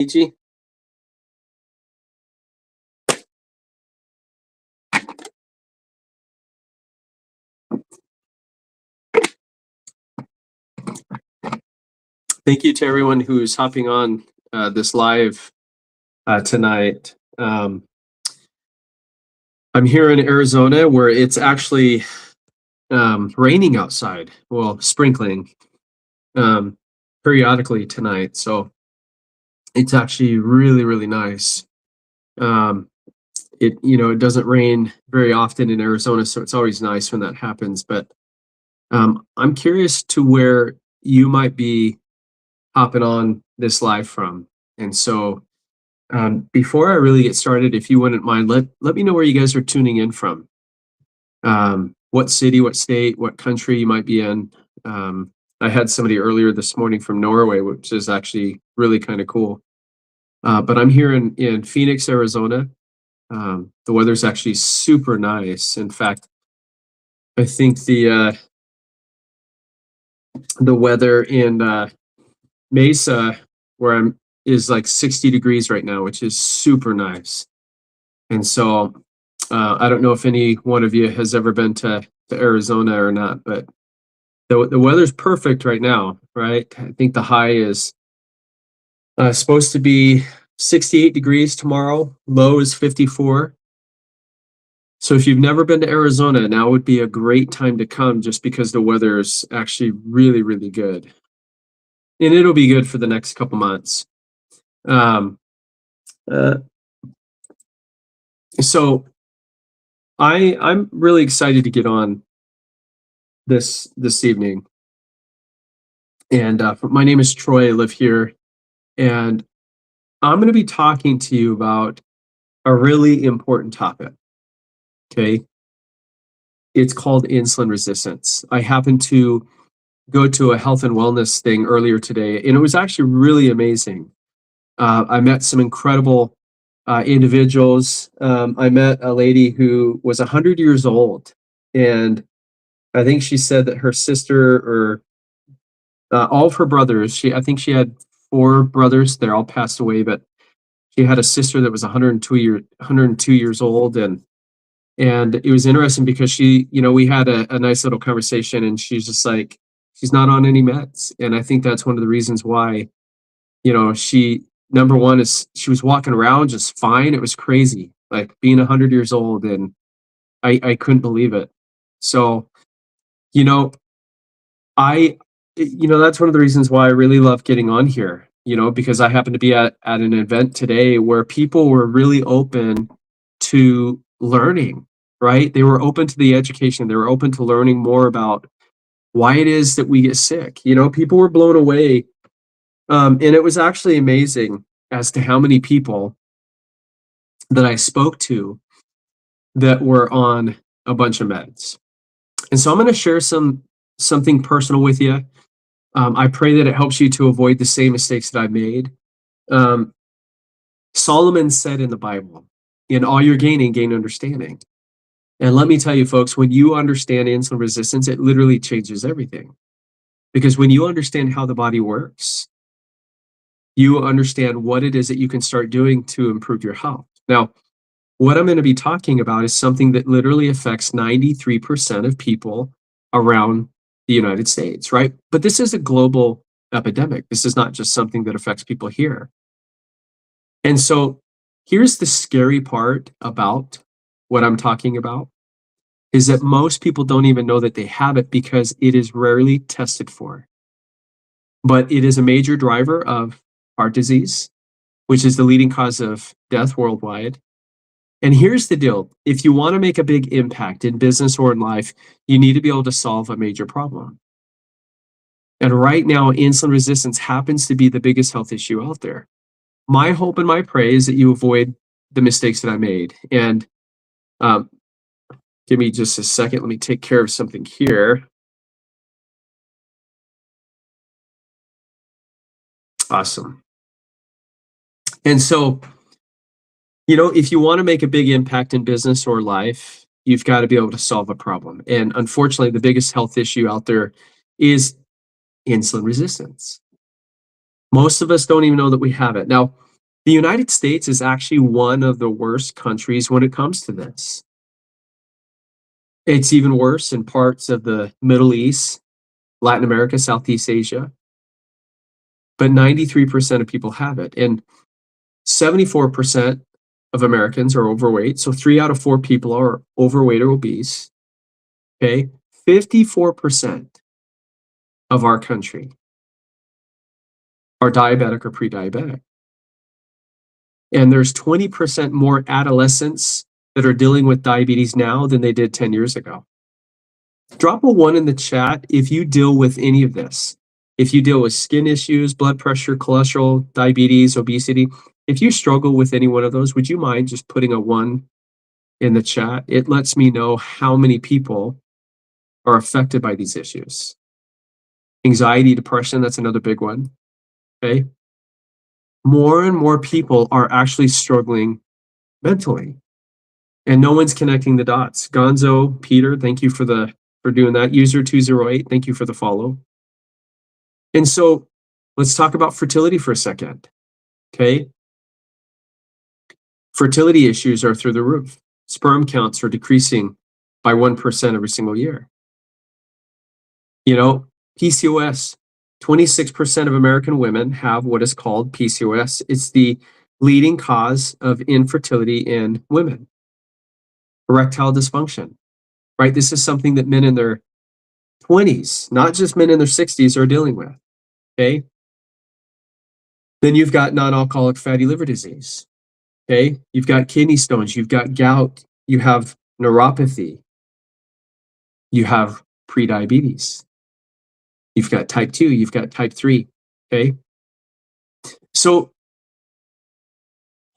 EG. Thank you to everyone who's hopping on this live tonight. I'm here in Arizona where it's actually raining outside, well, sprinkling periodically tonight. So it's actually really, really nice. It doesn't rain very often in Arizona, so it's always nice when that happens. But I'm curious to where you might be hopping on this live from. And so before I really get started, if you wouldn't mind, let me know where you guys are tuning in from. What city, what state, what country you might be in. I had somebody earlier this morning from Norway, which is actually really kind of cool. But I'm here in Phoenix, Arizona. The weather's actually super nice. In fact, I think the weather in Mesa, where I'm, is like 60 degrees right now, which is super nice. And so I don't know if any one of you has ever been to Arizona or not, but the weather's perfect right now, right? I think the high is supposed to be 68 degrees tomorrow. Low is 54. So if you've never been to Arizona, now would be a great time to come just because the weather is actually really, really good. And it'll be good for the next couple months. So I'm really excited to get on this evening. And my name is Troy. I live here. And I'm going to be talking to you about a really important topic. Okay. It's called insulin resistance. I happened to go to a health and wellness thing earlier today, and it was actually really amazing. I met some incredible individuals. I met a lady who was 100 years old, and I think she said that her sister or all of her brothers, I think she had 4 brothers, they're all passed away, but she had a sister that was 102 years old, and it was interesting because we had a nice little conversation, and she's just like, she's not on any meds. And I think that's one of the reasons why, she, number one is she was walking around just fine. It was crazy, like being 100 years old, and I couldn't believe it. So, that's one of the reasons why I really love getting on here, because I happened to be at an event today where people were really open to learning, right? They were open to the education. They were open to learning more about why it is that we get sick. People were blown away. And it was actually amazing as to how many people that I spoke to that were on a bunch of meds. And so I'm going to share something personal with you. I pray that it helps you to avoid the same mistakes that I made. Solomon said in the Bible, in all you're gaining, gain understanding. And let me tell you, folks, when you understand insulin resistance, it literally changes everything. Because when you understand how the body works, you understand what it is that you can start doing to improve your health. Now, what I'm going to be talking about is something that literally affects 93% of people around the United States, right? But this is a global epidemic. This is not just something that affects people here. And so here's the scary part about what I'm talking about, is that most people don't even know that they have it because it is rarely tested for. But it is a major driver of heart disease, which is the leading cause of death worldwide. And here's the deal. If you want to make a big impact in business or in life, you need to be able to solve a major problem. And right now, insulin resistance happens to be the biggest health issue out there. My hope and my prayer is that you avoid the mistakes that I made. And give me just a second. Let me take care of something here. Awesome. And so, if you want to make a big impact in business or life, you've got to be able to solve a problem. And unfortunately, the biggest health issue out there is insulin resistance. Most of us don't even know that we have it. Now, The United States is actually one of the worst countries when it comes to this. It's even worse in parts of the Middle East, Latin America, Southeast Asia. But 93% of people have it. And 74% of Americans are overweight. So 3 out of 4 people are overweight or obese. Okay. 54% of our country are diabetic or pre-diabetic. And there's 20% more adolescents that are dealing with diabetes now than they did 10 years ago. Drop a 1 in the chat if you deal with any of this. If you deal with skin issues, blood pressure, cholesterol, diabetes, obesity, if you struggle with any one of those, would you mind just putting a 1 in the chat? It lets me know how many people are affected by these issues. Anxiety, depression, that's another big one. Okay. More and more people are actually struggling mentally, and no one's connecting the dots. Gonzo, Peter, thank you for doing that. User 208, thank you for the follow. And so let's talk about fertility for a second. Okay. Fertility issues are through the roof. Sperm counts are decreasing by 1% every single year. You know, PCOS, 26% of American women have what is called PCOS. It's the leading cause of infertility in women. Erectile dysfunction, right? This is something that men in their 20s, not just men in their 60s, are dealing with. Okay. Then you've got non-alcoholic fatty liver disease. Okay. You've got kidney stones, you've got gout, you have neuropathy, you have prediabetes, you've got type 2, you've got type 3. Okay. So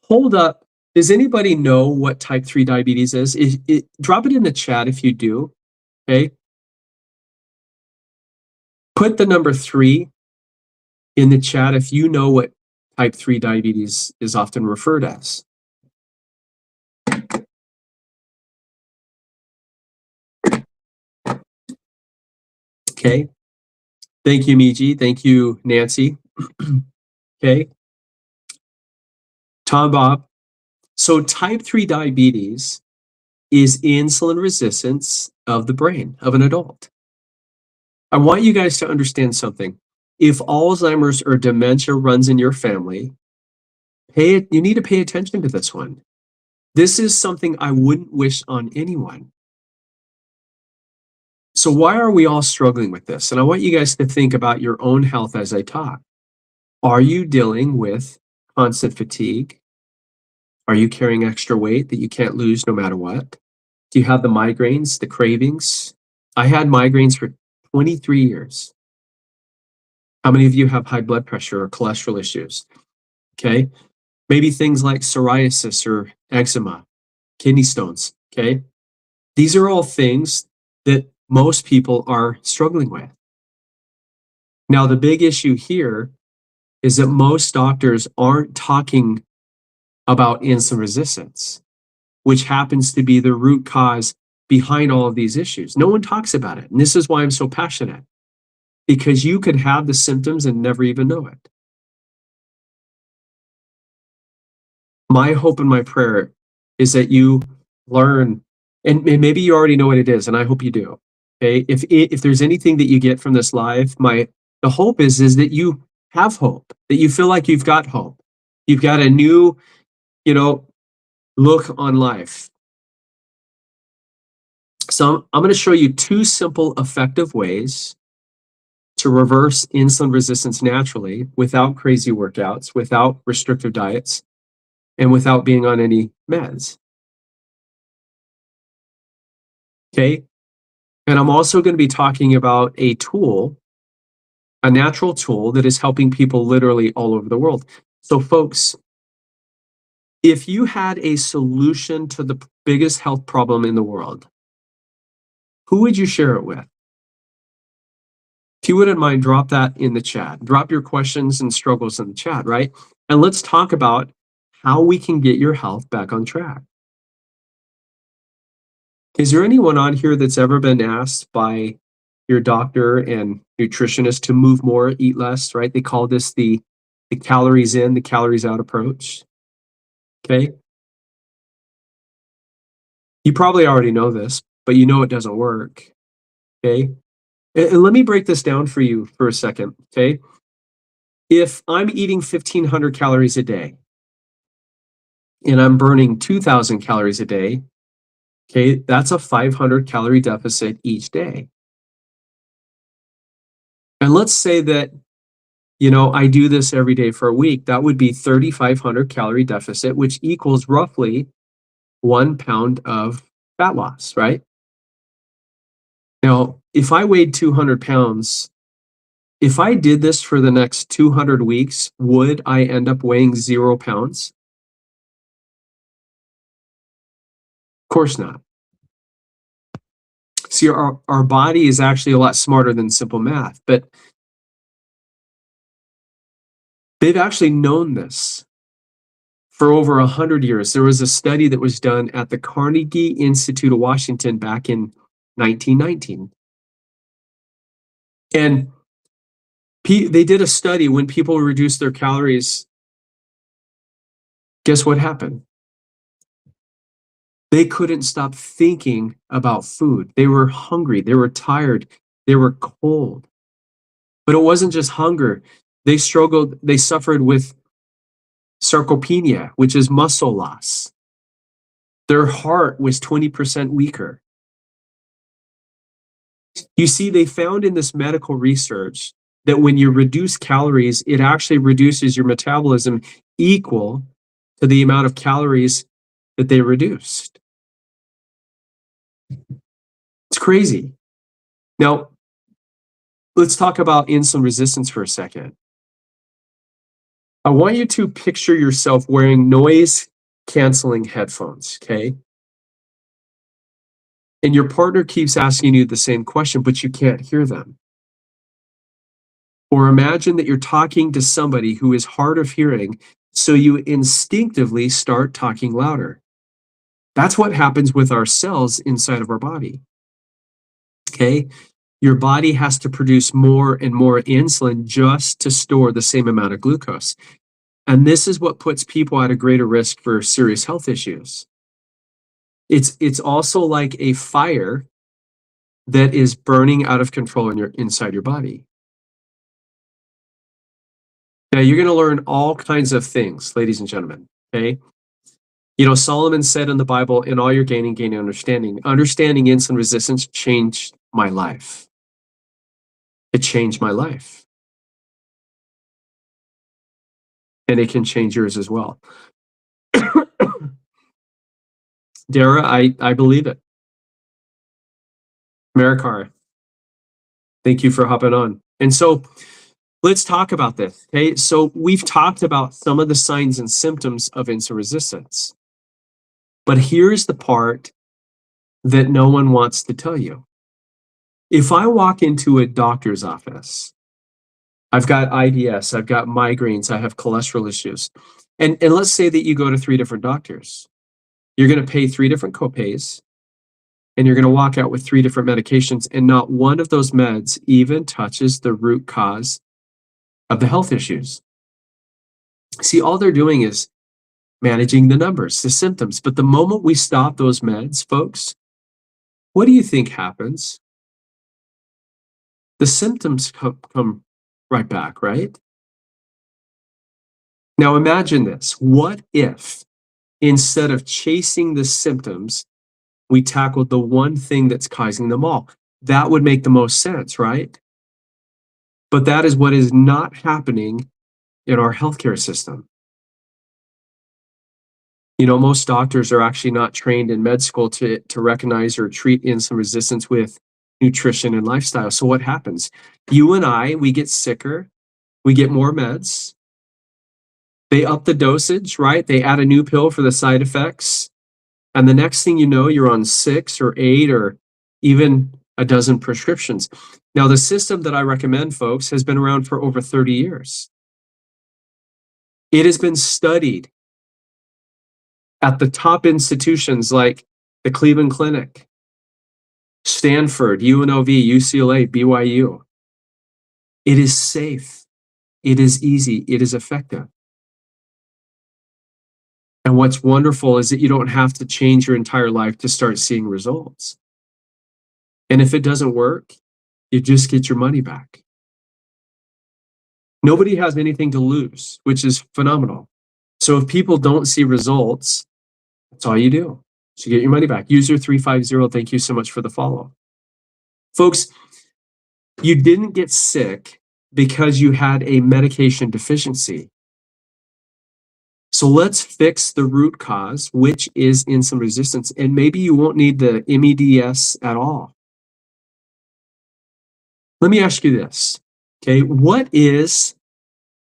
hold up. Does anybody know what type 3 diabetes is? Drop it in the chat if you do. Okay. Put the number 3 in the chat if you know what type 3 diabetes is often referred as. Okay. Thank you, Miji. Thank you, Nancy. Okay. Tom Bob. So type 3 diabetes is insulin resistance of the brain of an adult. I want you guys to understand something. If Alzheimer's or dementia runs in your family, you need to pay attention to this one. This is something I wouldn't wish on anyone. So why are we all struggling with this? And I want you guys to think about your own health as I talk. Are you dealing with constant fatigue? Are you carrying extra weight that you can't lose no matter what? Do you have the migraines, the cravings? I had migraines for 23 years. How many of you have high blood pressure or cholesterol issues? Okay. Maybe things like psoriasis or eczema, kidney stones. Okay. These are all things that most people are struggling with. Now, the big issue here is that most doctors aren't talking about insulin resistance, which happens to be the root cause behind all of these issues. No one talks about it. And this is why I'm so passionate, because you could have the symptoms and never even know it. My hope and my prayer is that you learn, and maybe you already know what it is, and I hope you do. Okay. If there's anything that you get from this live, the hope is that you have hope, that you feel like you've got hope. You've got a new, look on life. So I'm going to show you 2 simple, effective ways to reverse insulin resistance naturally without crazy workouts, without restrictive diets, and without being on any meds. Okay. And I'm also going to be talking about a tool, a natural tool that is helping people literally all over the world. So folks, if you had a solution to the biggest health problem in the world, who would you share it with? If you wouldn't mind, drop that in the chat. Drop your questions and struggles in the chat, right? And let's talk about how we can get your health back on track. Is there anyone on here that's ever been asked by your doctor and nutritionist to move more, eat less, right? They call this the calories in, the calories out approach. Okay. You probably already know this, but you know it doesn't work. Okay. And let me break this down for you for a second. Okay. If I'm eating 1,500 calories a day and I'm burning 2,000 calories a day, okay, that's a 500 calorie deficit each day. And let's say that, I do this every day for a week. That would be 3,500 calorie deficit, which equals roughly 1 pound of fat loss, right? Now, if I weighed 200 pounds, if I did this for the next 200 weeks, would I end up weighing 0 pounds? Of course not. See, our body is actually a lot smarter than simple math, but they've actually known this for over 100 years. There was a study that was done at the Carnegie Institute of Washington back in 1919. And they did a study when people reduced their calories. Guess what happened? They couldn't stop thinking about food. They were hungry. They were tired. They were cold. But it wasn't just hunger. They suffered with sarcopenia, which is muscle loss. Their heart was 20% weaker. You see, they found in this medical research that when you reduce calories, it actually reduces your metabolism equal to the amount of calories that they reduced. It's crazy. Now, let's talk about insulin resistance for a second. I want you to picture yourself wearing noise canceling headphones, okay? And your partner keeps asking you the same question, but you can't hear them. Or imagine that you're talking to somebody who is hard of hearing, so you instinctively start talking louder. That's what happens with our cells inside of our body. Okay? Your body has to produce more and more insulin just to store the same amount of glucose. And this is what puts people at a greater risk for serious health issues. It's also like a fire that is burning out of control inside your body. Now, you're going to learn all kinds of things, ladies and gentlemen, okay? Solomon said in the Bible, in all you're gaining understanding. Understanding insulin resistance changed my life. It changed my life. And it can change yours as well. Dara, I believe it. Marikar, thank you for hopping on. And so let's talk about this, okay? So we've talked about some of the signs and symptoms of insulin resistance. But here's the part that no one wants to tell you. If I walk into a doctor's office, I've got IBS, I've got migraines, I have cholesterol issues. And let's say that you go to 3 different doctors. You're going to pay 3 different copays, and you're going to walk out with 3 different medications, and not one of those meds even touches the root cause of the health issues. See, all they're doing is managing the numbers, the symptoms. But the moment we stop those meds, folks, what do you think happens? The symptoms come right back, right? Now imagine this. What if instead of chasing the symptoms, we tackled the one thing that's causing them all? That would make the most sense, right? But that is what is not happening in our healthcare system. Most doctors are actually not trained in med school to recognize or treat insulin resistance with nutrition and lifestyle. So what happens? You and I, we get sicker, we get more meds. They up the dosage, right? They add a new pill for the side effects. And the next thing you know, you're on 6 or 8 or even a dozen prescriptions. Now, the system that I recommend, folks, has been around for over 30 years. It has been studied at the top institutions like the Cleveland Clinic, Stanford, UNLV, UCLA, BYU. It is safe. It is easy. It is effective. And what's wonderful is that you don't have to change your entire life to start seeing results. And if it doesn't work, you just get your money back. Nobody has anything to lose, which is phenomenal. So if people don't see results, that's all you do. So you get your money back. User 350, thank you so much for the follow. Folks, you didn't get sick because you had a medication deficiency. So let's fix the root cause, which is insulin resistance. And maybe you won't need the MEDS at all. Let me ask you this, okay? What is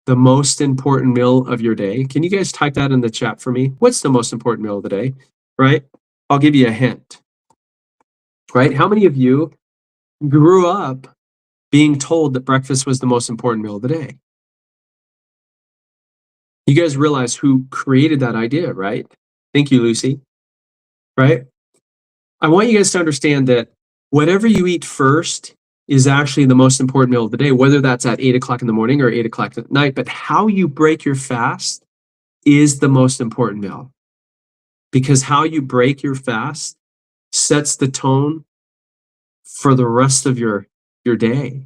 the most important meal of your day? Can you guys type that in the chat for me? What's the most important meal of the day, right? I'll give you a hint, right? How many of you grew up being told that breakfast was the most important meal of the day? You guys realize who created that idea, right? Thank you, Lucy, right? I want you guys to understand that whatever you eat first is actually the most important meal of the day, whether that's at 8 o'clock in the morning or 8 o'clock at night. But how you break your fast is the most important meal, because how you break your fast sets the tone for the rest of your day.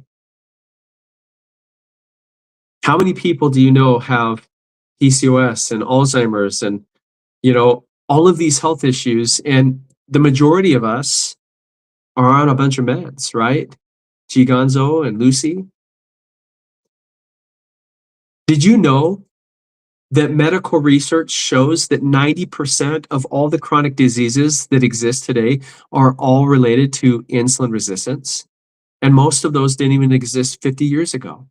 How many people do you know have PCOS and Alzheimer's and, all of these health issues? And the majority of us are on a bunch of meds, right? G Gonzo and Lucy. Did you know that medical research shows that 90% of all the chronic diseases that exist today are all related to insulin resistance? And most of those didn't even exist 50 years ago.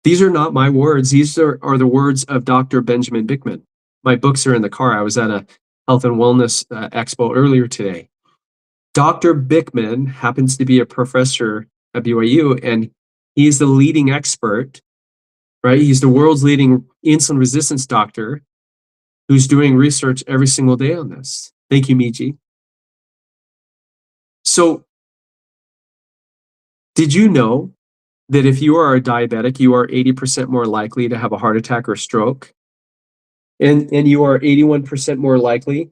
These are not my words. These are the words of Dr. Benjamin Bickman. My books are in the car. I was at a health and wellness expo earlier today. Dr. Bickman happens to be a professor at BYU, and he's the leading expert, right? He's the world's leading insulin resistance doctor who's doing research every single day on this. Thank you, Miji. So, did you know that if you are a diabetic, you are 80% more likely to have a heart attack or stroke? And you are 81% more likely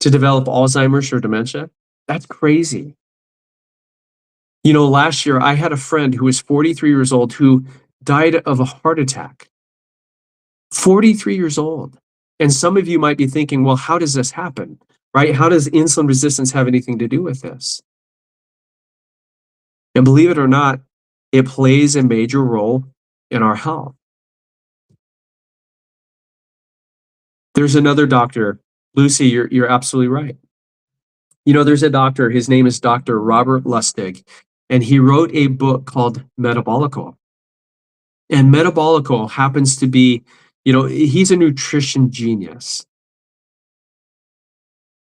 to develop Alzheimer's or dementia? That's crazy. Last year I had a friend who was 43 years old who died of a heart attack. 43 years old. And some of you might be thinking, well, how does this happen, right? How does insulin resistance have anything to do with this? And believe it or not, it plays a major role in our health. There's another doctor, Lucy, you're absolutely right. There's a doctor, his name is Dr. Robert Lustig, and he wrote a book called Metabolical. And Metabolical happens to be, he's a nutrition genius.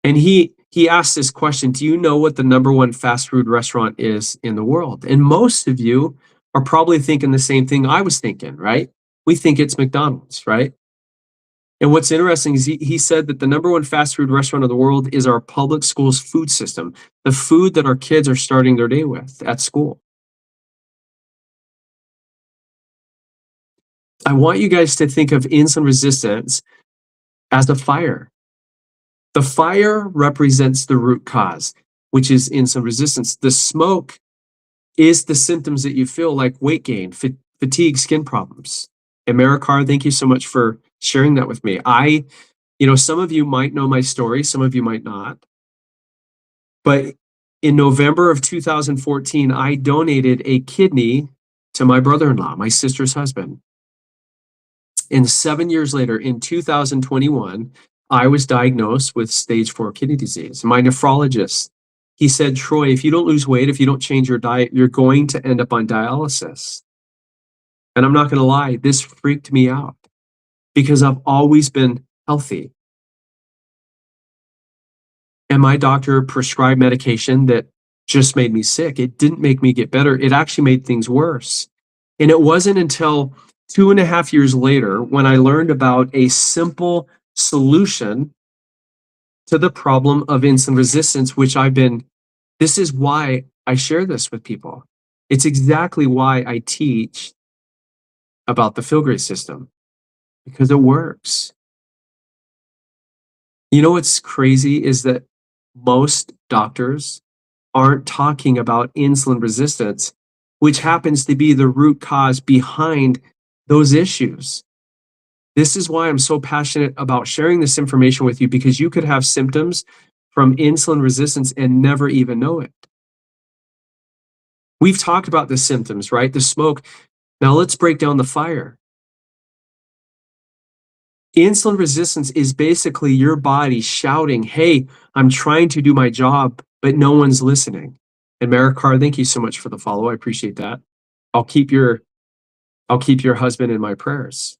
And he asked this question, do you know what the #1 fast food restaurant is in the world? And most of you are probably thinking the same thing I was thinking, right? We think it's McDonald's, right? And what's interesting is he said that the #1 fast food restaurant of the world is our public schools food system, the food that our kids are starting their day with at school. I want you guys to think of insulin resistance as a fire. The fire represents the root cause, which is insulin resistance. The smoke is the symptoms that you feel, like weight gain, fatigue, skin problems. And Marikar, thank you so much for sharing that with me. Some of you might know my story, some of you might not. But in November of 2014, I donated a kidney to my brother-in-law, my sister's husband. And 7 years later, in 2021, I was diagnosed with stage 4 kidney disease. My nephrologist, he said, Troy, if you don't lose weight, if you don't change your diet, you're going to end up on dialysis. And I'm not going to lie, this freaked me out because I've always been healthy. And my doctor prescribed medication that just made me sick. It didn't make me get better. It actually made things worse. And it wasn't until 2.5 years later when I learned about a simple solution to the problem of insulin resistance, which this is why I share this with people. It's exactly why I teach about the Feel Great system. because it works. You know what's crazy is that most doctors aren't talking about insulin resistance, which happens to be the root cause behind those issues. This is why I'm so passionate about sharing this information with you, because you could have symptoms from insulin resistance and never even know it. We've talked about the symptoms, right? The smoke. Now let's break down the fire. Insulin resistance is basically your body shouting, hey, I'm trying to do my job, but no one's listening. And Marikar, thank you so much for the follow. I appreciate that. I'll keep your husband in my prayers.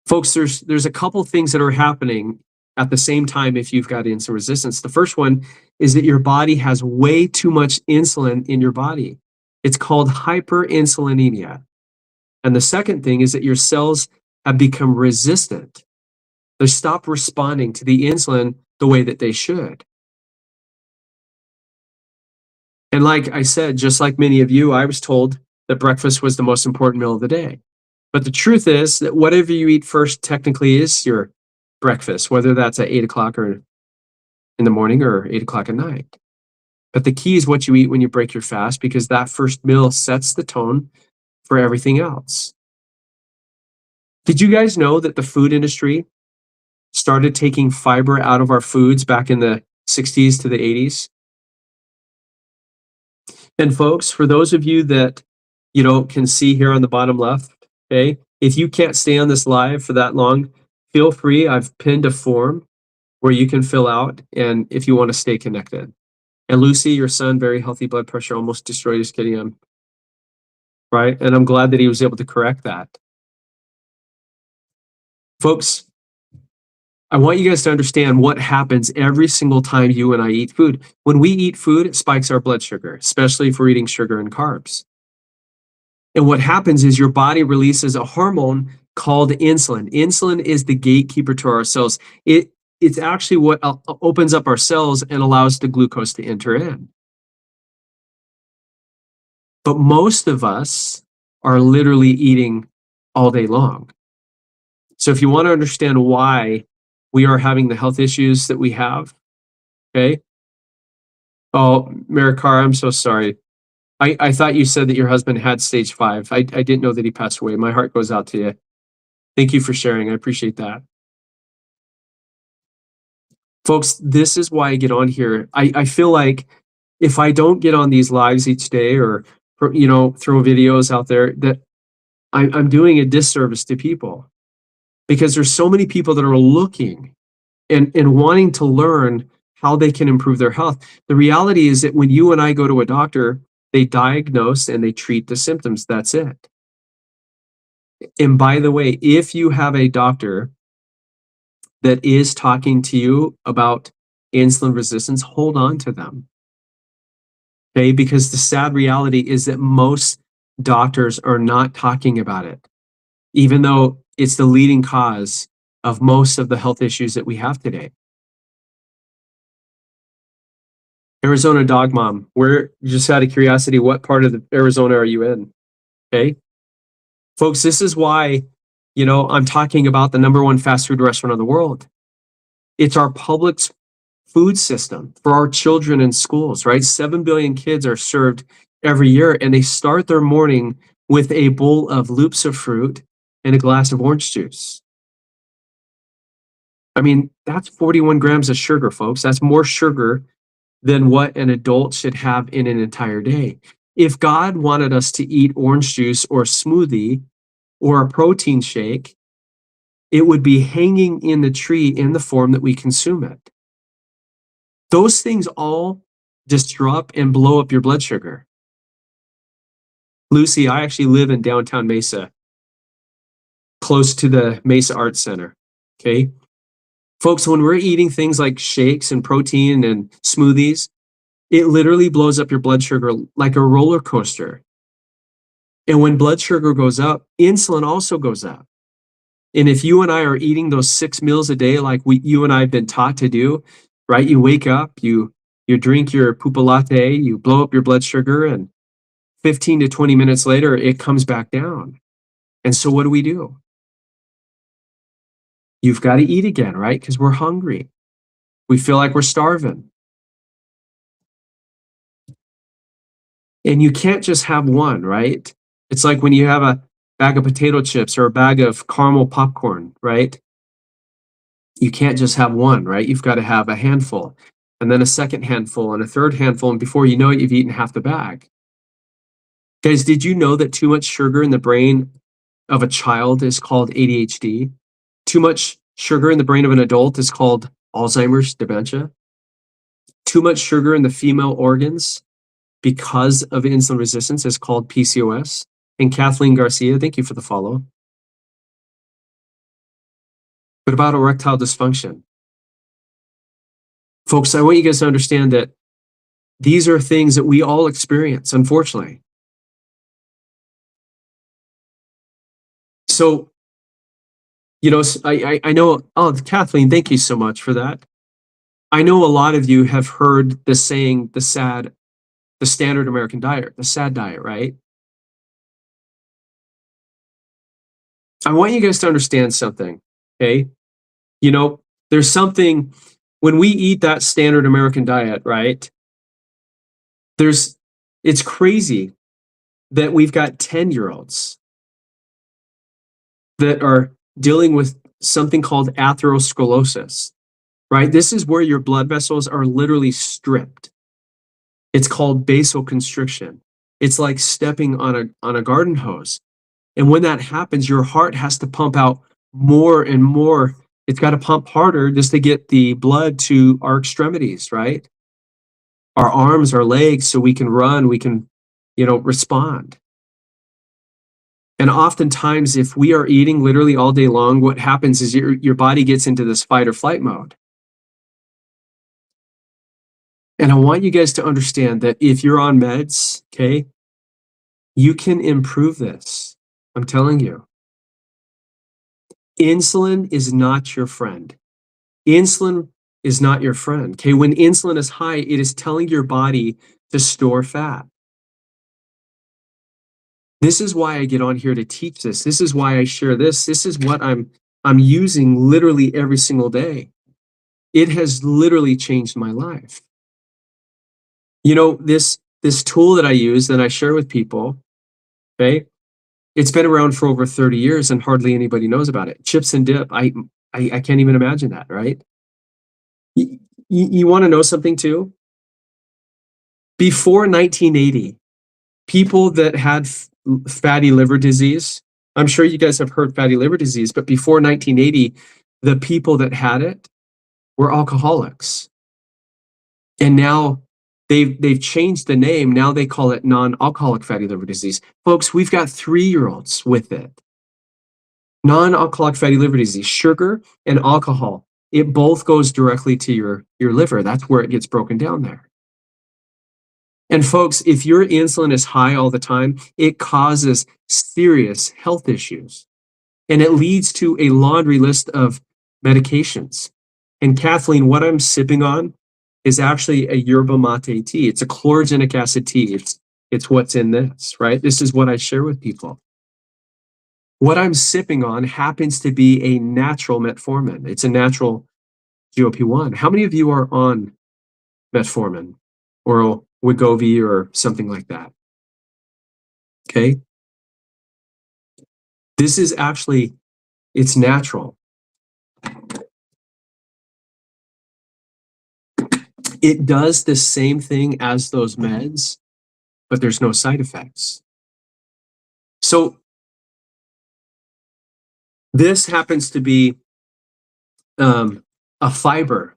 Folks, there's a couple things that are happening at the same time if you've got insulin resistance. The first one is that your body has way too much insulin in your body. It's called hyperinsulinemia. And the second thing is that your cells have become resistant. They stop responding to the insulin the way that they should. And like I said, just like many of you, I was told that breakfast was the most important meal of the day. But the truth is that whatever you eat first technically is your breakfast, whether that's at 8 o'clock or in the morning or 8 o'clock at night. But the key is what you eat when you break your fast, because that first meal sets the tone for everything else. Did you guys know that the food industry started taking fiber out of our foods back in the 60s to the 80s? And folks, for those of you that can see here on the bottom left, okay, if you can't stay on this live for that long, feel free. I've pinned a form where you can fill out, and if you want to stay connected. And Lucy, your son, very healthy blood pressure, almost destroyed his kidney, right? And I'm glad that he was able to correct that. Folks, I want you guys to understand what happens every single time you and I eat food. When we eat food, it spikes our blood sugar, especially if we're eating sugar and carbs. And what happens is your body releases a hormone called insulin. Insulin is the gatekeeper to our cells. It's actually what opens up our cells and allows the glucose to enter in. But most of us are literally eating all day long. So if you want to understand why we are having the health issues that we have, okay? Oh, Marikar, I'm so sorry. I thought you said that your husband had stage 5. I didn't know that he passed away. My heart goes out to you. Thank you for sharing. I appreciate that. Folks, this is why I get on here. I feel like if I don't get on these lives each day or throw videos out there, that I'm doing a disservice to people, because there's so many people that are looking and wanting to learn how they can improve their health. The reality is that when you and I go to a doctor, they diagnose and they treat the symptoms. That's it. And by the way, if you have a doctor that is talking to you about insulin resistance, hold on to them. Okay, because the sad reality is that most doctors are not talking about it, even though it's the leading cause of most of the health issues that we have today. Arizona Dog Mom, just out of curiosity, what part of Arizona are you in? Okay. Folks, this is why, I'm talking about the #1 fast food restaurant in the world. It's our public food system for our children in schools, right? 7 billion kids are served every year, and they start their morning with a bowl of loops of fruit and a glass of orange juice. I mean, that's 41 grams of sugar, folks. That's more sugar than what an adult should have in an entire day. If God wanted us to eat orange juice or smoothie or a protein shake, it would be hanging in the tree in the form that we consume it. Those things all disrupt and blow up your blood sugar. Lucy, I actually live in downtown Mesa, close to the Mesa Arts Center. Okay. Folks, when we're eating things like shakes and protein and smoothies, it literally blows up your blood sugar like a roller coaster. And when blood sugar goes up, insulin also goes up. And if you and I are eating those 6 meals a day like you and I have been taught to do, right? You wake up, you drink your pupa latte, you blow up your blood sugar, and 15 to 20 minutes later, it comes back down. And so what do? You've got to eat again, right? Because we're hungry. We feel like we're starving. And you can't just have one, right? It's like when you have a bag of potato chips or a bag of caramel popcorn, right? You can't just have one, right? You've got to have a handful, and then a second handful, and a third handful. And before you know it, you've eaten half the bag. Guys, did you know that too much sugar in the brain of a child is called ADHD? Too much sugar in the brain of an adult is called Alzheimer's, dementia. Too much sugar in the female organs because of insulin resistance is called PCOS. And Kathleen Garcia, thank you for the follow. What about erectile dysfunction? Folks, I want you guys to understand that these are things that we all experience, unfortunately. So, I know, oh, Kathleen, thank you so much for that. I know a lot of you have heard the saying, the standard American diet, the SAD diet, right? I want you guys to understand something, okay? There's something when we eat that standard American diet, right? It's crazy that we've got 10-year-olds that are dealing with something called atherosclerosis, right? This is where your blood vessels are literally stripped. It's called vasoconstriction. It's like stepping on a garden hose. And when that happens, your heart has to pump out more and more. It's got to pump harder just to get the blood to our extremities, right? Our arms, our legs, so we can run, we can, respond. And oftentimes, if we are eating literally all day long, what happens is your body gets into this fight or flight mode. And I want you guys to understand that if you're on meds, okay, you can improve this. I'm telling you. Insulin is not your friend. Insulin is not your friend. Okay, when insulin is high, it is telling your body to store fat. This is why I get on here to teach this. This is why I share this. This is what I'm using literally every single day. It has literally changed my life. This tool that I use that I share with people, okay? It's been around for over 30 years and hardly anybody knows about it. Chips and dip. I can't even imagine that, right? You want to know something too? Before 1980, people that had fatty liver disease, I'm sure you guys have heard fatty liver disease, but before 1980, the people that had it were alcoholics. And now they've changed the name. Now they call it non-alcoholic fatty liver disease. Folks, we've got 3-year-olds with it. Non-alcoholic fatty liver disease, sugar and alcohol, it both goes directly to your liver. That's where it gets broken down there. And folks, if your insulin is high all the time, it causes serious health issues. And it leads to a laundry list of medications. And Kathleen, what I'm sipping on is actually a yerba mate tea. It's a chlorogenic acid tea. It's what's in this, right? This is what I share with people. What I'm sipping on happens to be a natural metformin. It's a natural GLP-1. How many of you are on metformin or Wegovy or something like that? Okay. This is actually, it's natural. It does the same thing as those meds, but there's no side effects. So this happens to be a fiber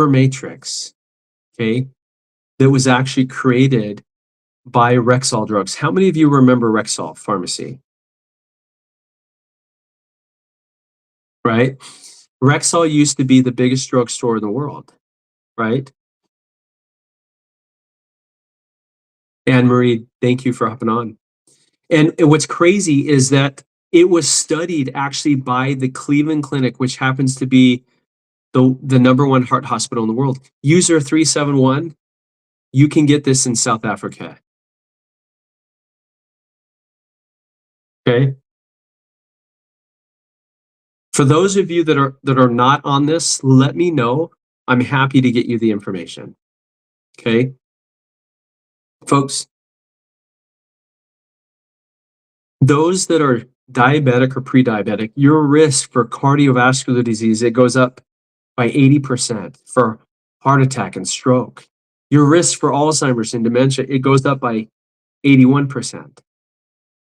matrix, okay, that was actually created by Rexall Drugs. How many of you remember Rexall Pharmacy? Right? Rexall used to be the biggest drugstore in the world, right? Anne Marie, thank you for hopping on. And what's crazy is that it was studied actually by the Cleveland Clinic, which happens to be the #1 heart hospital in the world. User 371, you can get this in South Africa. Okay. For those of you that are not on this, let me know. I'm happy to get you the information. Okay, folks, those that are diabetic or pre-diabetic, your risk for cardiovascular disease, it goes up by 80%. For heart attack and stroke, your risk for Alzheimer's and dementia, it goes up by 81%.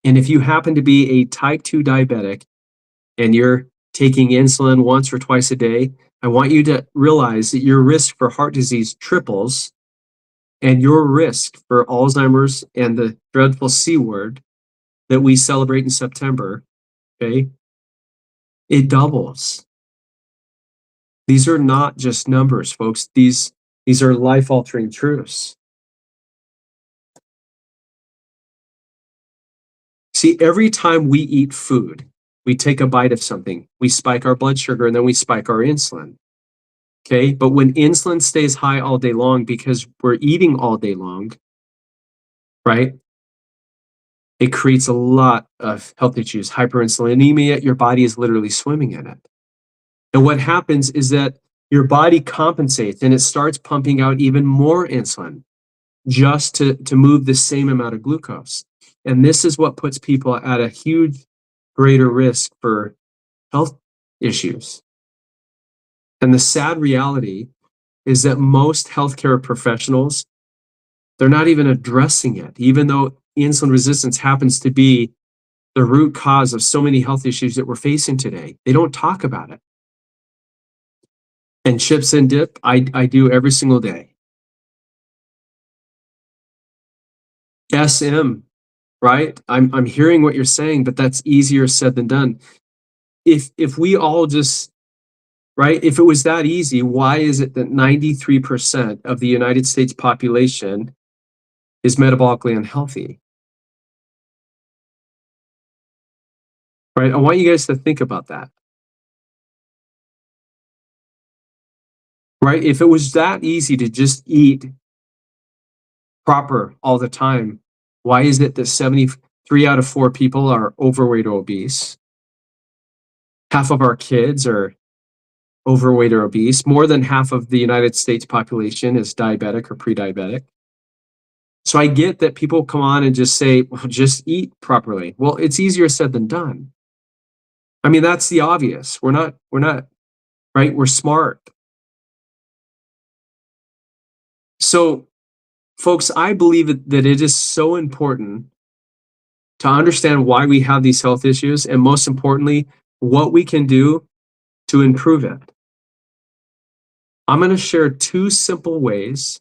And if you happen to be a type 2 diabetic and you're taking insulin once or twice a day, I want you to realize that your risk for heart disease triples and your risk for Alzheimer's and the dreadful C word that we celebrate in September, okay, it doubles. These are not just numbers, folks. These are life-altering truths. See, every time we eat food, we take a bite of something, we spike our blood sugar, and then we spike our insulin. Okay, but when insulin stays high all day long because we're eating all day long, right? It creates a lot of health issues. Hyperinsulinemia, your body is literally swimming in it. And what happens is that your body compensates and it starts pumping out even more insulin just to move the same amount of glucose. And this is what puts people at a huge greater risk for health issues. And the sad reality is that most healthcare professionals, they're not even addressing it, even though insulin resistance happens to be the root cause of so many health issues that we're facing today. They don't talk about it. And chips and dip, I do every single day. SM, right? I'm hearing what you're saying, but that's easier said than done. If we all just, right, if it was that easy, why is it that 93% of the United States population is metabolically unhealthy? Right? I want you guys to think about that. Right? If it was that easy to just eat proper all the time, why is it that 73 out of 4 people are overweight or obese? Half of our kids are overweight or obese. More than half of the United States population is diabetic or pre-diabetic. So I get that people come on and just say, well, just eat properly. Well, it's easier said than done. I mean, that's the obvious. We're not, right? We're smart. So, folks, I believe that it is so important to understand why we have these health issues, and most importantly, what we can do to improve it. I'm going to share 2 simple ways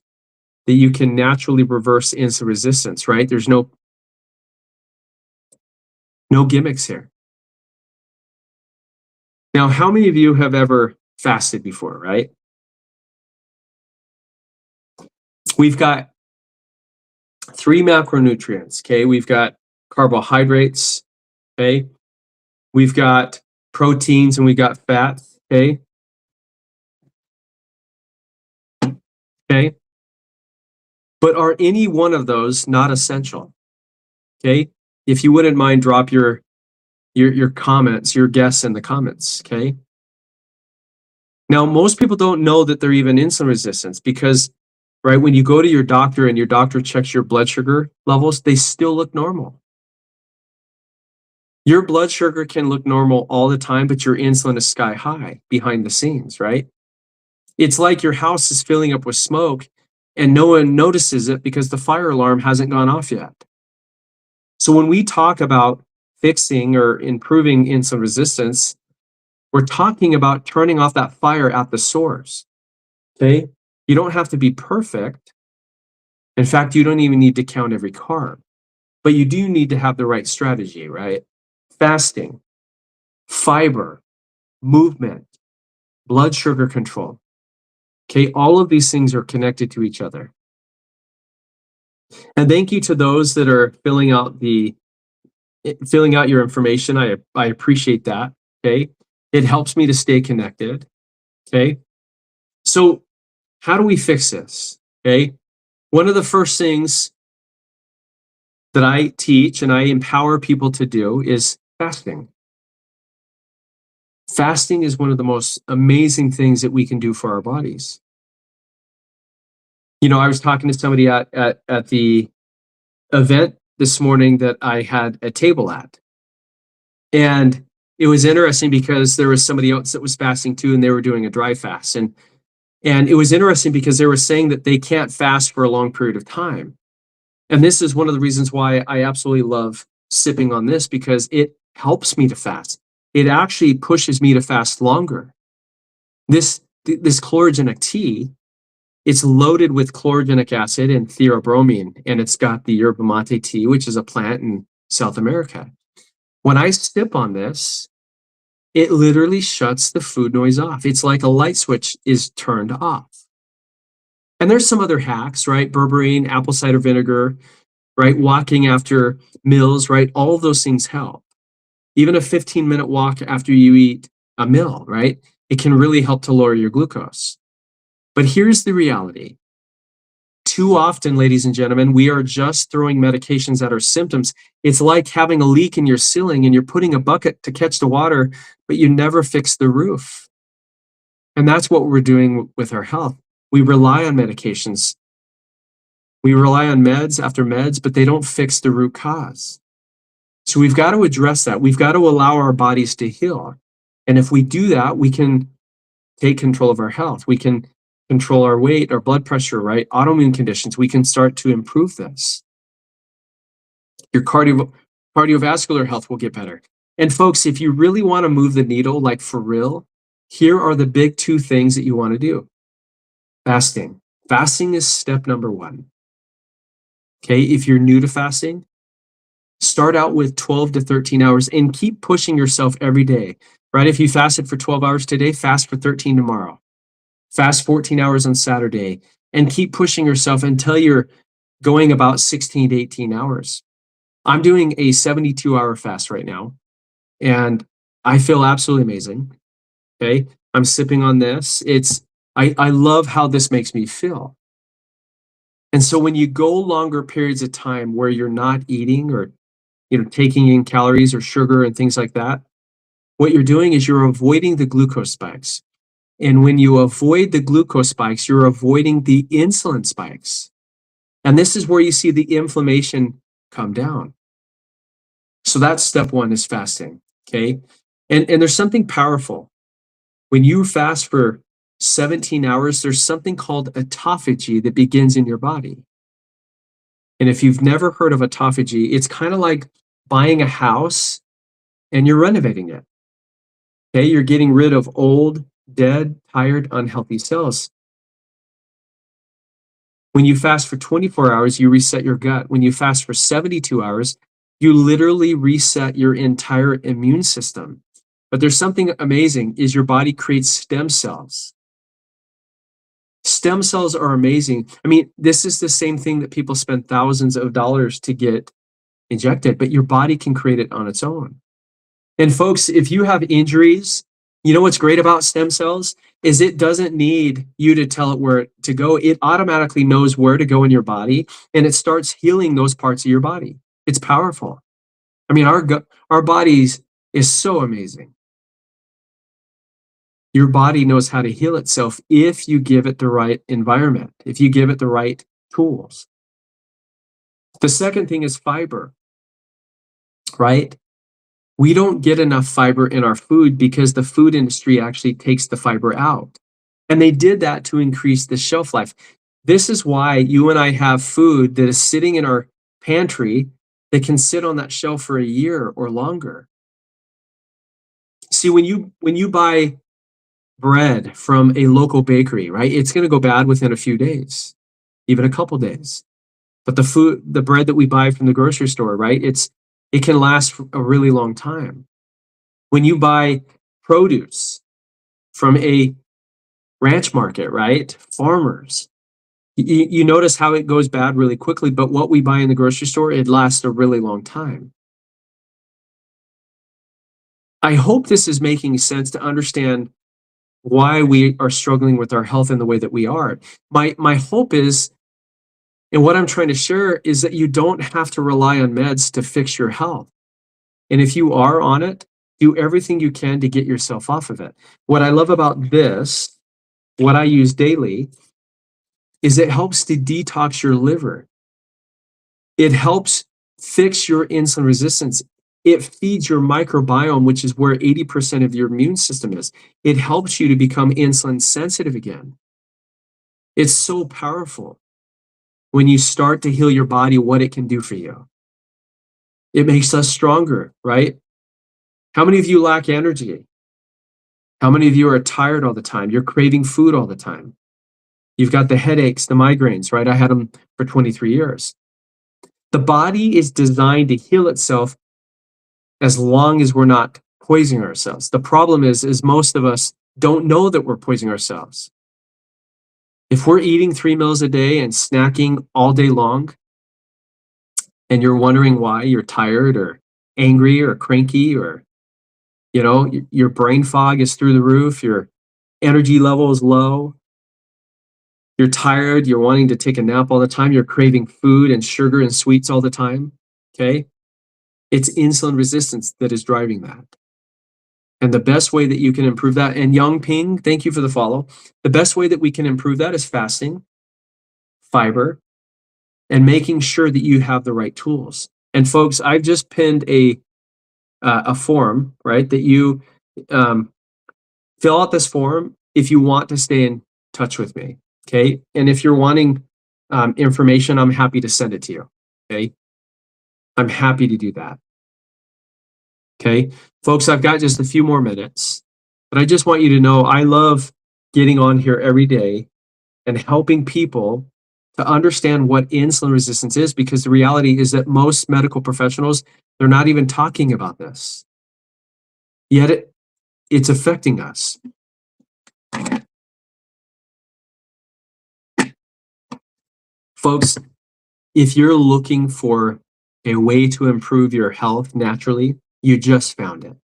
that you can naturally reverse insulin resistance, right? There's no gimmicks here. Now, how many of you have ever fasted before, right? We've got 3 macronutrients, okay? We've got carbohydrates, okay? We've got proteins and we've got fats, okay? Okay? But are any one of those not essential? Okay? If you wouldn't mind, drop your comments, your guess in the comments, okay? Now, most people don't know that they're even insulin resistant because, right, when you go to your doctor and your doctor checks your blood sugar levels, they still look normal. Your blood sugar can look normal all the time, but your insulin is sky high behind the scenes, right? It's like your house is filling up with smoke and no one notices it because the fire alarm hasn't gone off yet. So when we talk about fixing or improving insulin resistance, we're talking about turning off that fire at the source, okay? You don't have to be perfect. In fact, you don't even need to count every carb, but you do need to have the right strategy, right? Fasting, fiber, movement, blood sugar control. Okay, all of these things are connected to each other. And thank you to those that are filling out your information. I appreciate that. Okay, it helps me to stay connected. Okay, so how do we fix this? Okay, one of the first things that I teach and I empower people to do is fasting. Fasting is one of the most amazing things that we can do for our bodies. You know, I was talking to somebody at the event this morning that I had a table at. And it was interesting because there was somebody else that was fasting too, and they were doing a dry fast. And it was interesting because they were saying that they can't fast for a long period of time. And this is one of the reasons why I absolutely love sipping on this, because it helps me to fast. It actually pushes me to fast longer. This chlorogenic tea, it's loaded with chlorogenic acid and theobromine, and it's got the yerba mate tea, which is a plant in South America. When I sip on this, it literally shuts the food noise off. It's like a light switch is turned off. And there's some other hacks, right? Berberine, apple cider vinegar, right? Walking after meals, right? All of those things help. Even a 15-minute walk after you eat a meal, right? It can really help to lower your glucose. But here's the reality. Too often, ladies and gentlemen, we are just throwing medications at our symptoms. It's like having a leak in your ceiling and you're putting a bucket to catch the water, but you never fix the roof. And that's what we're doing with our health. We rely on medications. We rely on meds after meds, but they don't fix the root cause. So we've got to address that. We've got to allow our bodies to heal. And if we do that, we can take control of our health. We can control our weight, our blood pressure, right? Autoimmune conditions. We can start to improve this. Your cardiovascular health will get better. And folks, if you really want to move the needle, like for real, here are the big two things that you want to do. Fasting. Fasting is step number one. Okay, if you're new to fasting, start out with 12 to 13 hours and keep pushing yourself every day, right? If you fasted for 12 hours today, fast for 13 tomorrow. Fast 14 hours on Saturday, and keep pushing yourself until you're going about 16 to 18 hours. I'm doing a 72-hour fast right now, and I feel absolutely amazing. Okay, I'm sipping on this. I love how this makes me feel. And so when you go longer periods of time where you're not eating or taking in calories or sugar and things like that, what you're doing is you're avoiding the glucose spikes. And when you avoid the glucose spikes, you're avoiding the insulin spikes. And this is where you see the inflammation come down. So that's step one, is fasting. Okay. And there's something powerful. When you fast for 17 hours, there's something called autophagy that begins in your body. And if you've never heard of autophagy, it's kind of like buying a house and you're renovating it. Okay. You're getting rid of old, dead, tired, unhealthy cells. When you fast for 24 hours, you reset your gut. When you fast for 72 hours, you literally reset your entire immune system. But there's something amazing, is your body creates stem cells. Stem cells are amazing. I mean, this is the same thing that people spend thousands of dollars to get injected, but your body can create it on its own. And folks, if you have injuries, you know what's great about stem cells is it doesn't need you to tell it where to go. It automatically knows where to go in your body, and it starts healing those parts of your body. It's powerful. I mean, our bodies is so amazing. Your body knows how to heal itself if you give it the right environment, if you give it the right tools. The second thing is fiber, right? We don't get enough fiber in our food because the food industry actually takes the fiber out. And they did that to increase the shelf life. This is why you and I have food that is sitting in our pantry that can sit on that shelf for a year or longer. See, when you buy bread from a local bakery, right, it's going to go bad within a few days, even a couple days. But the bread that we buy from the grocery store, right, it can last for a really long time. When you buy produce from a ranch market, right, farmers, you notice how it goes bad really quickly, but what we buy in the grocery store, it lasts a really long time. I hope this is making sense to understand why we are struggling with our health in the way that we are. My hope is, and what I'm trying to share, is that you don't have to rely on meds to fix your health. And if you are on it, do everything you can to get yourself off of it. What I love about this, what I use daily, is it helps to detox your liver. It helps fix your insulin resistance. It feeds your microbiome, which is where 80% of your immune system is. It helps you to become insulin sensitive again. It's so powerful when you start to heal your body, what it can do for you. It makes us stronger, right? How many of you lack energy? How many of you are tired all the time? You're craving food all the time. You've got the headaches, the migraines, right? I had them for 23 years. The body is designed to heal itself as long as we're not poisoning ourselves. The problem is most of us don't know that we're poisoning ourselves. If we're eating 3 meals a day and snacking all day long, and you're wondering why you're tired or angry or cranky, or your brain fog is through the roof, your energy level is low, you're tired, you're wanting to take a nap all the time, you're craving food and sugar and sweets all the time, okay? It's insulin resistance that is driving that. And the best way that you can improve that, and Young Ping, thank you for the follow. The best way that we can improve that is fasting, fiber, and making sure that you have the right tools. And folks, I've just pinned a form, right, that you fill out this form if you want to stay in touch with me, okay? And if you're wanting information, I'm happy to send it to you, okay? I'm happy to do that. Okay, folks, I've got just a few more minutes, but I just want you to know I love getting on here every day and helping people to understand what insulin resistance is, because the reality is that most medical professionals, they're not even talking about this. Yet it's affecting us. Folks, if you're looking for a way to improve your health naturally, you just found it.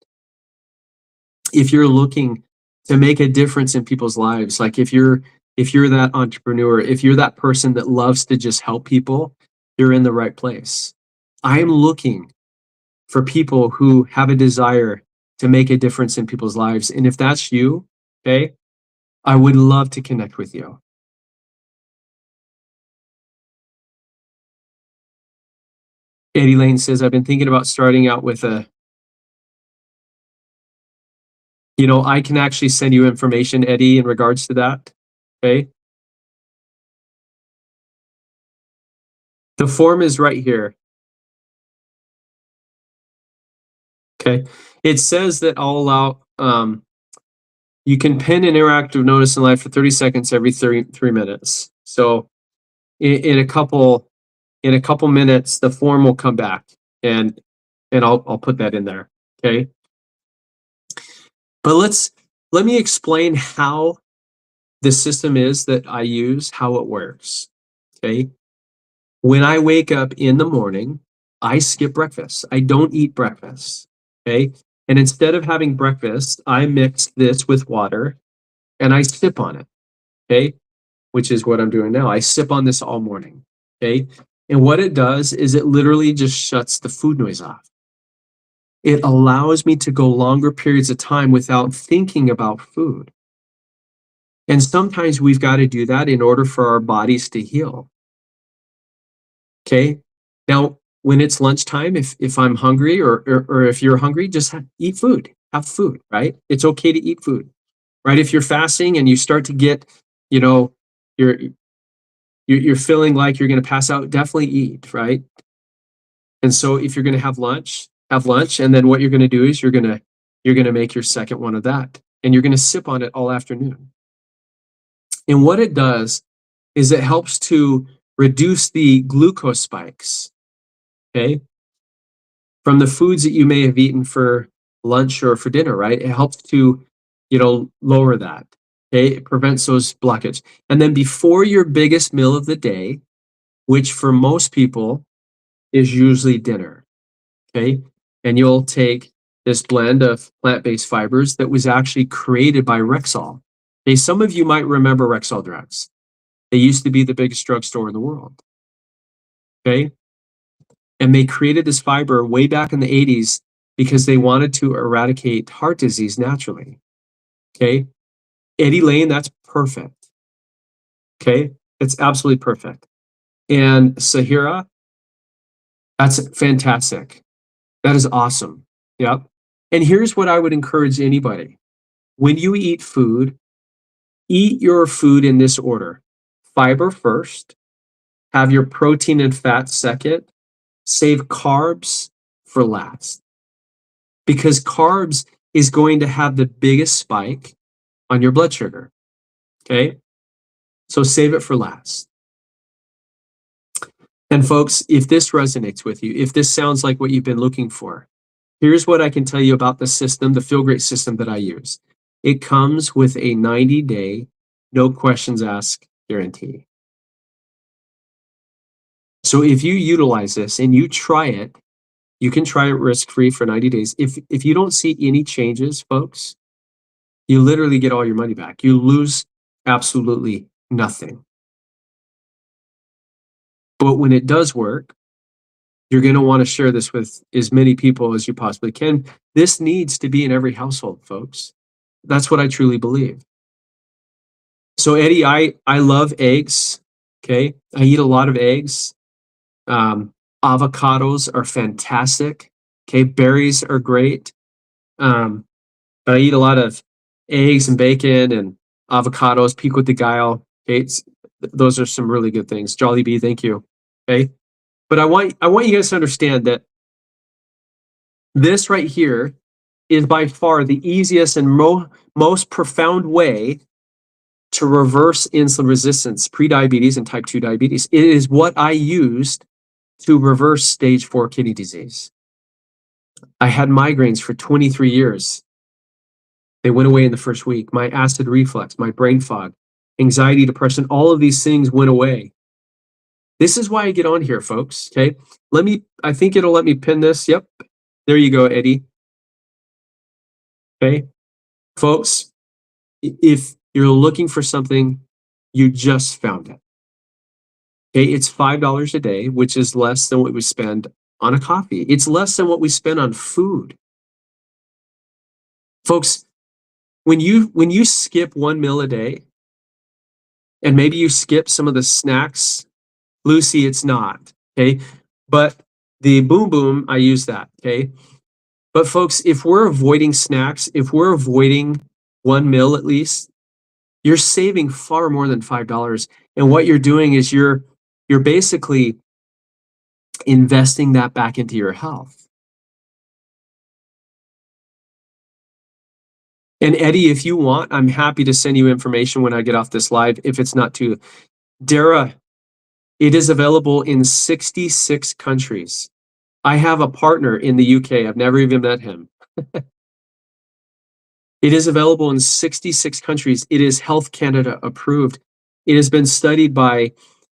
If you're looking to make a difference in people's lives, like if you're that entrepreneur, if you're that person that loves to just help people, you're in the right place. I'm looking for people who have a desire to make a difference in people's lives. And if that's you, okay, I would love to connect with you. Eddie Lane says, I've been thinking about starting out with I can actually send you information, Eddie, in regards to that. Okay. The form is right here. Okay. It says that I'll allow, you can pin an interactive notice in live for 30 seconds every 3 minutes. So in a couple minutes, the form will come back, and I'll put that in there. Okay. But let me explain how the system is that I use, how it works. Okay. When I wake up in the morning, I skip breakfast. I don't eat breakfast. Okay. And instead of having breakfast, I mix this with water and I sip on it. Okay. Which is what I'm doing now. I sip on this all morning. Okay. And what it does is it literally just shuts the food noise off. It allows me to go longer periods of time without thinking about food. And sometimes we've got to do that in order for our bodies to heal. Okay. Now, when it's lunchtime, if I'm hungry or if you're hungry, just eat food, have food, right? It's okay to eat food, right? If you're fasting and you start to get, you're feeling like you're going to pass out, definitely eat, right? And so if you're going to have lunch, and then what you're going to do is you're going to make your second one of that, and you're going to sip on it all afternoon. And what it does is it helps to reduce the glucose spikes, okay, from the foods that you may have eaten for lunch or for dinner, right? It helps to, lower that, okay? It prevents those blockage. And then before your biggest meal of the day, which for most people is usually dinner, okay? And you'll take this blend of plant-based fibers that was actually created by Rexall. Okay, some of you might remember Rexall drugs. They used to be the biggest drugstore in the world, okay? And they created this fiber way back in the 80s because they wanted to eradicate heart disease naturally. Okay. Eddie Lane, that's perfect. Okay. It's absolutely perfect. And Sahira, that's fantastic. That is awesome. Yep. And here's what I would encourage anybody. When you eat your food in this order. Fiber first, have your protein and fat second, save carbs for last. Because carbs is going to have the biggest spike on your blood sugar. Okay? So save it for last. And folks, if this resonates with you, if this sounds like what you've been looking for, here's what I can tell you about the system, the Feel Great system that I use. It comes with a 90-day, no questions asked guarantee. So if you utilize this and you try it, you can try it risk-free for 90 days. If you don't see any changes, folks, you literally get all your money back. You lose absolutely nothing. But when it does work, you're going to want to share this with as many people as you possibly can. This needs to be in every household, folks. That's what I truly believe. So Eddie, I love eggs. Okay. I eat a lot of eggs. Avocados are fantastic. Okay. Berries are great. But I eat a lot of eggs and bacon and avocados, pico de gallo. Okay. Those are some really good things. Jollibee, thank you. Okay. But I want you guys to understand that this right here is by far the easiest and most profound way to reverse insulin resistance, prediabetes, and type 2 diabetes. It is what I used to reverse stage 4 kidney disease. I had migraines for 23 years. They went away in the first week. My acid reflux, my brain fog, anxiety, depression, all of these things went away. This is why I get on here, folks. Okay. I think it'll let me pin this. Yep. There you go, Eddie. Okay. Folks, if you're looking for something, you just found it. Okay. It's $5 a day, which is less than what we spend on a coffee. It's less than what we spend on food. Folks, when you skip one meal a day, and maybe you skip some of the snacks, Lucy, it's not, okay? But the Boom Boom, I use that, okay? But folks, if we're avoiding snacks, if we're avoiding one meal at least, you're saving far more than $5. And what you're doing is you're basically investing that back into your health. And Eddie, if you want, I'm happy to send you information when I get off this live, if it's not too. Dara, it is available in 66 countries. I have a partner in the UK. I've never even met him. It is available in 66 countries. It is Health Canada approved. It has been studied by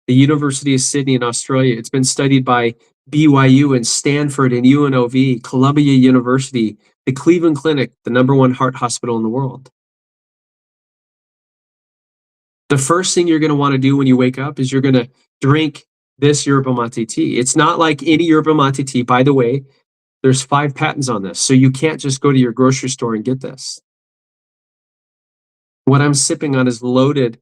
the University of Sydney in Australia. It's been studied by BYU and Stanford and UNLV, Columbia University, the Cleveland Clinic, the #1 heart hospital in the world. The first thing you're going to want to do when you wake up is you're going to drink this yerba mate tea. It's not like any yerba mate tea. By the way, there's 5 patents on this, so you can't just go to your grocery store and get this. What I'm sipping on is loaded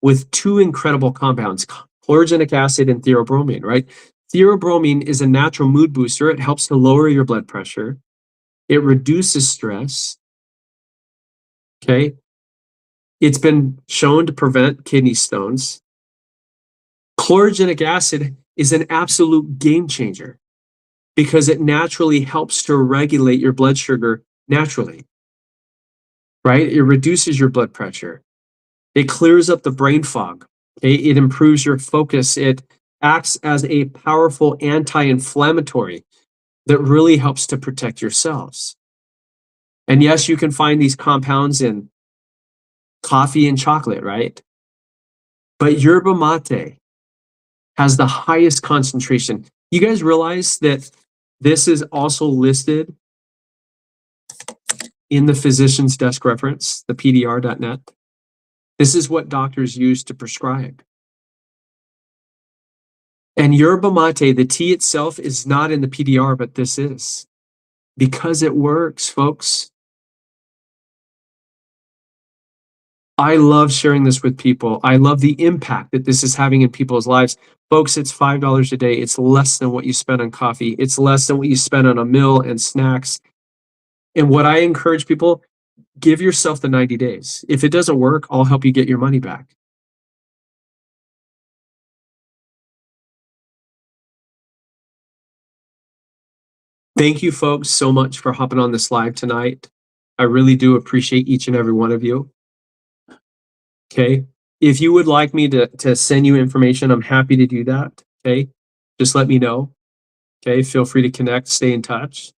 with 2 incredible compounds, chlorogenic acid and theobromine, right? Theobromine is a natural mood booster. It helps to lower your blood pressure. It reduces stress. Okay. It's been shown to prevent kidney stones. Chlorogenic acid is an absolute game changer because it naturally helps to regulate your blood sugar naturally, right? It reduces your blood pressure. It clears up the brain fog. Okay? It improves your focus. It acts as a powerful anti-inflammatory that really helps to protect your cells. And yes, you can find these compounds in coffee and chocolate, right? But yerba mate has the highest concentration. You guys realize that this is also listed in the physician's desk reference, the PDR.net. This is what doctors use to prescribe. And yerba mate, the tea itself is not in the PDR, but this is. because it works, folks. I love sharing this with people. I love the impact that this is having in people's lives. Folks, it's $5 a day. It's less than what you spend on coffee. It's less than what you spend on a meal and snacks. And what I encourage people, give yourself the 90 days. If it doesn't work, I'll help you get your money back. Thank you, folks, so much for hopping on this live tonight. I really do appreciate each and every one of you. Okay. If you would like me to send you information, I'm happy to do that. Okay. Just let me know. Okay. Feel free to connect, stay in touch.